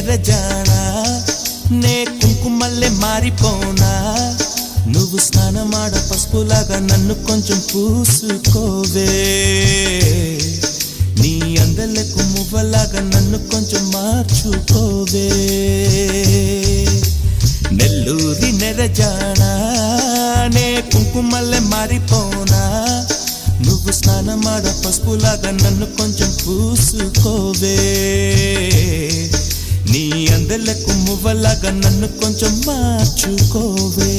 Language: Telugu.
నెరజానా నే కుంకుమల్లే మారిపోనా నువ్వు స్నానమాడ పసుపులాగా నన్ను కొంచెం పూసుకోవే నీ అందలకు మువ్వలాగా నన్ను కొంచెం మార్చుకోవే నెల్లూరి నెరజానా నే కుంకుమల్లే మారిపోనా నువ్వు స్నానమాడ పసుపులాగా నన్ను కొంచెం పూసుకోవే నీ అందలకు మువ్వలాగా నన్ను కొంచెం మార్చుకోవే